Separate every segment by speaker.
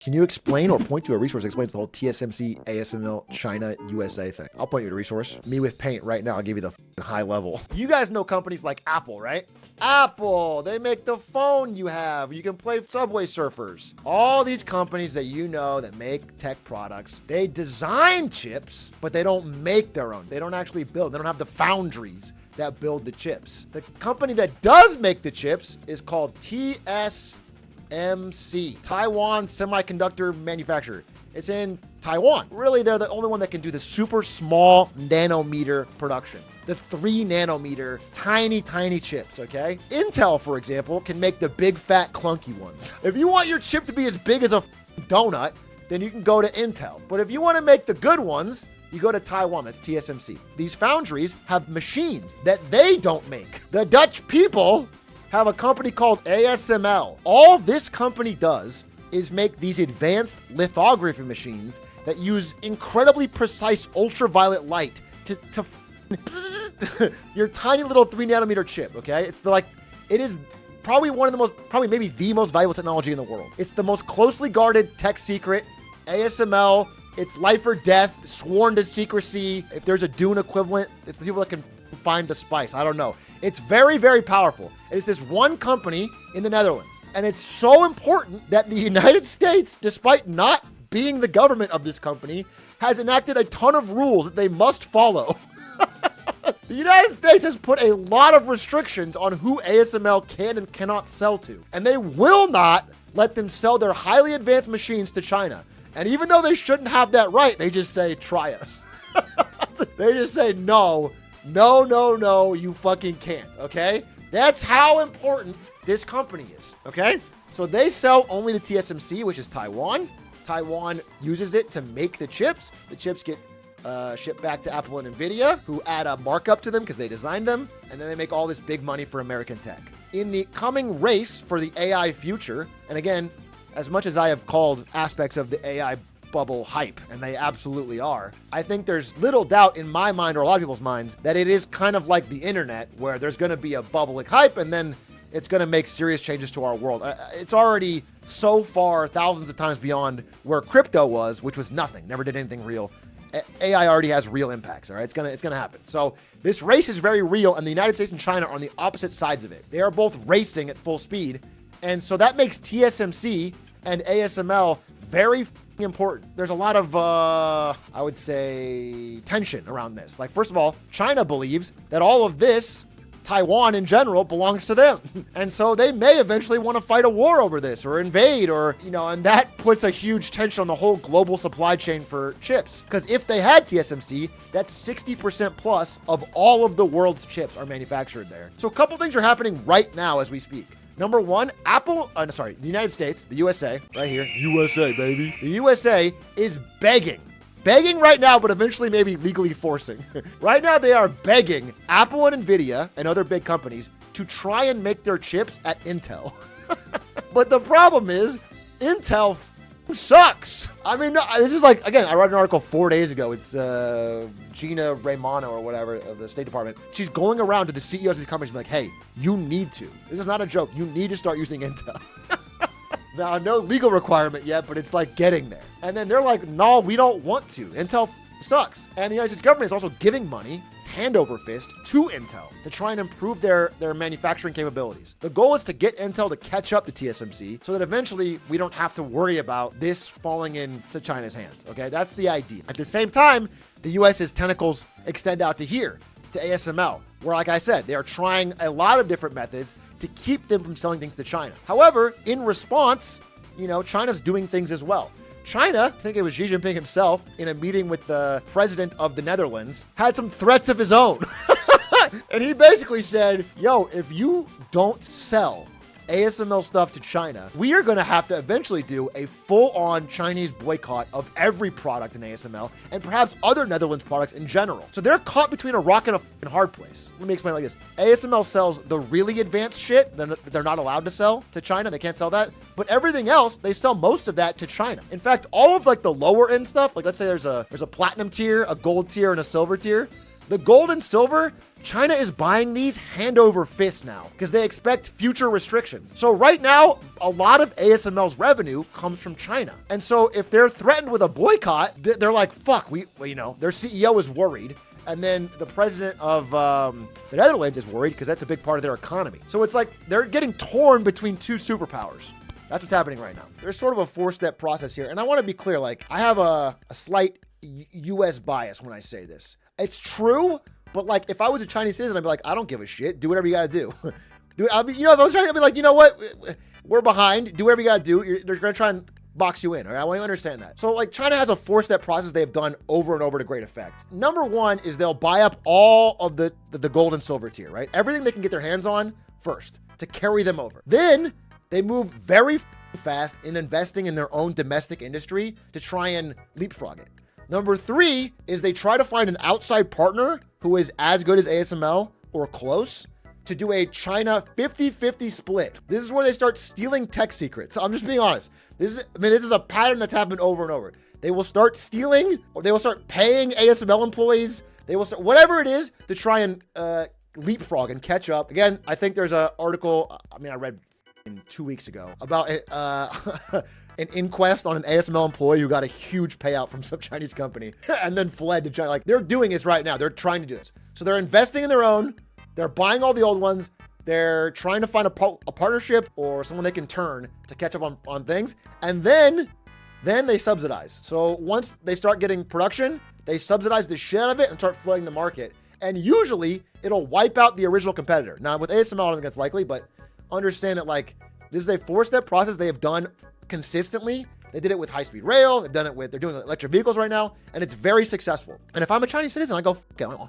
Speaker 1: Can you explain or point to a resource that explains the whole TSMC, ASML, China, USA thing? I'll point you to a resource. Me with paint right now. I'll give you the high level. You guys know companies like Apple, right? Apple, they make the phone you have. You can play Subway Surfers. All these companies that you know that make tech products, they design chips, but they don't make their own. They don't actually build. They don't have the foundries that build the chips. The company that does make the chips is called TSMC, Taiwan Semiconductor Manufacturer. It's in Taiwan. Really, they're the only one that can do the super small nanometer production. The 3 nanometer, tiny chips, okay? Intel, for example, can make the big, fat, clunky ones. If you want your chip to be as big as a donut, then you can go to Intel. But if you want to make the good ones, you go to Taiwan. That's TSMC. These foundries have machines that they don't make. The Dutch people have a company called ASML. All this company does is make these advanced lithography machines that use incredibly precise ultraviolet light to your tiny little 3 nanometer chip, okay? It is probably maybe the most valuable technology in the world. It's the most closely guarded tech secret. ASML, it's life or death, sworn to secrecy. If there's a Dune equivalent, it's the people that can find the spice. I don't know. It's very, very powerful. It's this one company in the Netherlands. And it's so important that the United States, despite not being the government of this company, has enacted a ton of rules that they must follow. The United States has put a lot of restrictions on who ASML can and cannot sell to. And they will not let them sell their highly advanced machines to China. And even though they shouldn't have that right, they just say, try us. They just say, no, you fucking can't, okay? That's how important this company is, okay? So they sell only to TSMC, which is Taiwan. Taiwan uses it to make the chips. The chips get shipped back to Apple and NVIDIA, who add a markup to them because they designed them, and then they make all this big money for American tech. In the coming race for the AI future, and again, as much as I have called aspects of the AI bubble hype, and they absolutely are, I think there's little doubt in my mind, or a lot of people's minds, that it is kind of like the internet, where there's going to be a bubble like hype, and then it's going to make serious changes to our world. It's already so far thousands of times beyond where crypto was, which was nothing, never did anything real. AI already has real impacts, all right? It's gonna happen. So this race is very real, and the United States and China are on the opposite sides of it. They are both racing at full speed, and so that makes TSMC and ASML very important. There's a lot of, I would say, tension around this. Like, first of all, China believes that all of this, Taiwan in general, belongs to them. And so they may eventually want to fight a war over this or invade or, and that puts a huge tension on the whole global supply chain for chips. Because if they had TSMC, that's 60% plus of all of the world's chips are manufactured there. So a couple things are happening right now as we speak. Number one, the United States, the USA, right here, USA, baby. The USA is begging right now, but eventually maybe legally forcing. Right now, they are begging Apple and NVIDIA and other big companies to try and make their chips at Intel. But the problem is, Intel sucks. I mean, no, this is like, again, I read an article 4 days ago. It's Gina Raimondo or whatever of the State Department. She's going around to the CEOs of these companies and be like, hey, you need to. This is not a joke. You need to start using Intel. Now, no legal requirement yet, but it's like getting there. And then they're like, no, we don't want to. Intel sucks. And the United States government is also giving money, hand over fist, to Intel to try and improve their manufacturing capabilities. The goal is to get Intel to catch up to TSMC so that eventually we don't have to worry about this falling into China's hands, okay? That's the idea. At the same time, the US's tentacles extend out to here, to ASML, where, like I said, they are trying a lot of different methods to keep them from selling things to China. However, in response, China's doing things as well. China, I think it was Xi Jinping himself, in a meeting with the president of the Netherlands, had some threats of his own. And he basically said, yo, if you don't sell ASML stuff to China, we are going to have to eventually do a full-on Chinese boycott of every product in ASML and perhaps other Netherlands products in general. So they're caught between a rock and a hard place. Let me explain it like this. ASML sells the really advanced shit that they're not allowed to sell to China. They can't sell that. But everything else, they sell most of that to China. In fact, all of like the lower end stuff, like let's say there's a platinum tier, a gold tier, and a silver tier. The gold and silver, China is buying these hand over fist now because they expect future restrictions. So right now, a lot of ASML's revenue comes from China. And so if they're threatened with a boycott, they're like, fuck, their CEO is worried. And then the president of the Netherlands is worried because that's a big part of their economy. So it's like they're getting torn between two superpowers. That's what's happening right now. There's sort of a four-step process here. And I want to be clear, like I have a slight US bias when I say this. It's true, but like if I was a Chinese citizen, I'd be like, I don't give a shit. Do whatever you got to do. If I was trying to be like, you know what? We're behind. Do whatever you got to do. They're going to try and box you in. All right? I want you to understand that. So like China has a four-step process they've done over and over to great effect. Number one is they'll buy up all of the gold and silver tier, right? Everything they can get their hands on first to carry them over. Then they move very fast in investing in their own domestic industry to try and leapfrog it. Number three is they try to find an outside partner who is as good as ASML or close to do a China 50-50 split. This is where they start stealing tech secrets. I'm just being honest. This is a pattern that's happened over and over. They will start stealing, or they will start paying ASML employees. They will start whatever it is to try and leapfrog and catch up. Again, I think there's an article, I read 2 weeks ago about an inquest on an ASML employee who got a huge payout from some Chinese company and then fled to China. Like they're doing this right now. They're trying to do this. So they're investing in their own. They're buying all the old ones. They're trying to find a partnership or someone they can turn to catch up on things. And then they subsidize. So once they start getting production, they subsidize the shit out of it and start flooding the market. And usually it'll wipe out the original competitor. Now with ASML, I don't think that's likely, but understand that like this is a four-step process they have done consistently. They did it with high-speed rail. They're doing electric vehicles right now, and it's very successful. And if I'm a Chinese citizen, I go,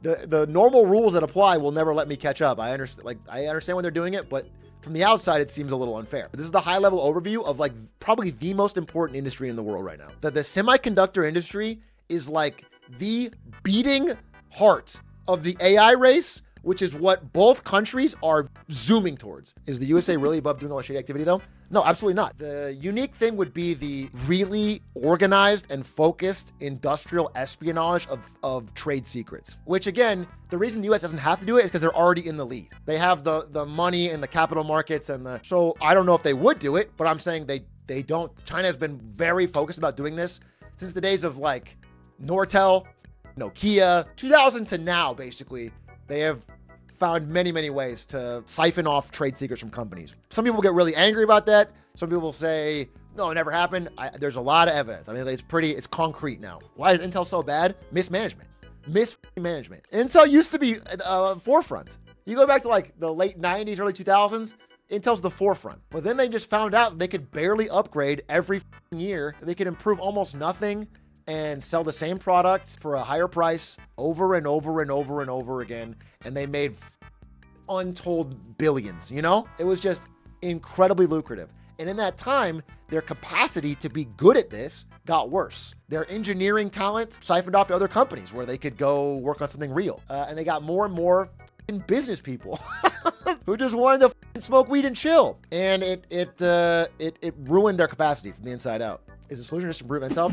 Speaker 1: the normal rules that apply will never let me catch up. I understand when they're doing it, but from the outside, it seems a little unfair. This is the high-level overview of like probably the most important industry in the world right now. That the semiconductor industry is like the beating heart of the AI race, which is what both countries are zooming towards. Is the USA really above doing all the shady activity though? No, absolutely not. The unique thing would be the really organized and focused industrial espionage of trade secrets, which again, the reason the US doesn't have to do it is because they're already in the lead. They have the money and the capital markets so I don't know if they would do it, but I'm saying they don't. China has been very focused about doing this since the days of like Nortel, Nokia, 2000 to now, basically. They have found many, many ways to siphon off trade secrets from companies. Some people get really angry about that. Some people will say, no, it never happened. There's a lot of evidence. It's concrete now. Why is Intel so bad? Mismanagement. Intel used to be forefront. You go back to like the late 90s, early 2000s, Intel's the forefront. But then they just found out that they could barely upgrade every year. They could improve almost nothing and sell the same product for a higher price over and over and over and over again. And they made untold billions, It was just incredibly lucrative. And in that time, their capacity to be good at this got worse. Their engineering talent siphoned off to other companies where they could go work on something real. And they got more and more business people who just wanted to smoke weed and chill. And it ruined their capacity from the inside out. Is the solution just to improve Intel?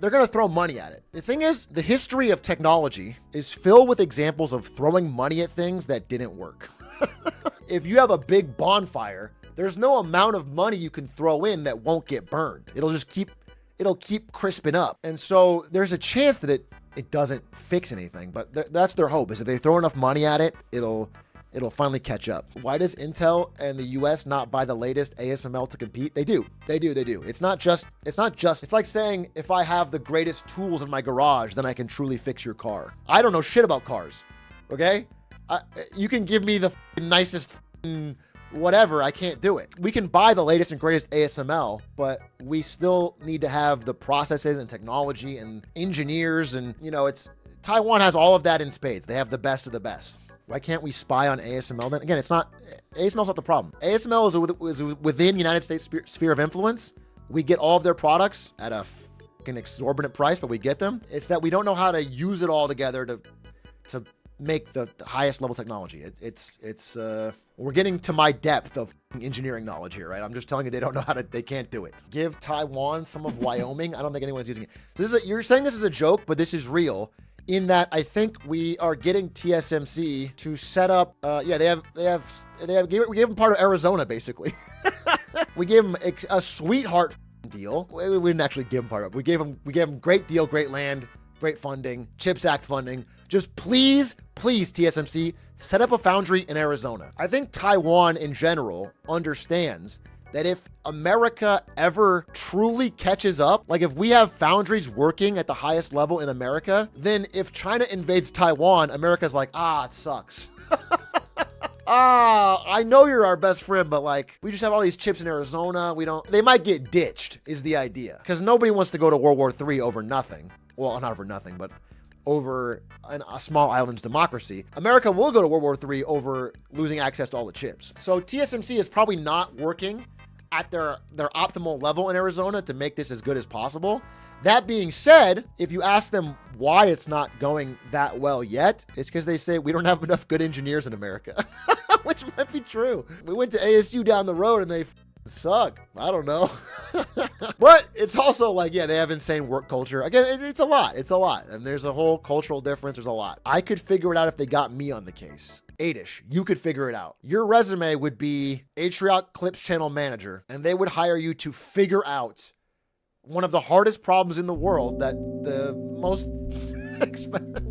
Speaker 1: They're going to throw money at it. The thing is, the history of technology is filled with examples of throwing money at things that didn't work. If you have a big bonfire, there's no amount of money you can throw in that won't get burned. It'll keep crisping up. And so there's a chance that it doesn't fix anything, but that's their hope, is if they throw enough money at it, it'll finally catch up. Why does Intel and the US not buy the latest ASML to compete? They do. It's like saying, if I have the greatest tools in my garage, then I can truly fix your car. I don't know shit about cars. Okay? You can give me the nicest whatever, I can't do it. We can buy the latest and greatest ASML, but we still need to have the processes and technology and engineers and, Taiwan has all of that in spades. They have the best of the best. Why can't we spy on ASML then? Again, ASML's not the problem. ASML is within United States sphere of influence. We get all of their products at a fucking exorbitant price, but we get them. It's that we don't know how to use it all together to make the highest level technology. We're getting to my depth of engineering knowledge here, right? I'm just telling you they can't do it. Give Taiwan some of Wyoming. I don't think anyone's using it. So you're saying this is a joke, but this is real. in that I think we are getting TSMC to set up. We gave them part of Arizona basically. We gave them a sweetheart deal. We didn't actually give them part of it. We gave them great deal, great land, great funding, CHIPS Act funding. Just please, TSMC, set up a foundry in Arizona. I think Taiwan in general understands that if America ever truly catches up, like if we have foundries working at the highest level in America, then if China invades Taiwan, America's like, it sucks. I know you're our best friend, but like, we just have all these chips in Arizona. They might get ditched is the idea. Because nobody wants to go to World War III over nothing. Well, not over nothing, but over a small island's democracy. America will go to World War III over losing access to all the chips. So TSMC is probably not working at their optimal level in Arizona to make this as good as possible. That being said, if you ask them why it's not going that well yet, it's because they say we don't have enough good engineers in America, which might be true. We went to ASU down the road and they suck. I don't know. But it's also like, yeah, they have insane work culture. Again, it's a lot. And there's a whole cultural difference. There's a lot. I could figure it out if they got me on the case. Adish, you could figure it out. Your resume would be Atriot Clips Channel Manager, and they would hire you to figure out one of the hardest problems in the world that the most expensive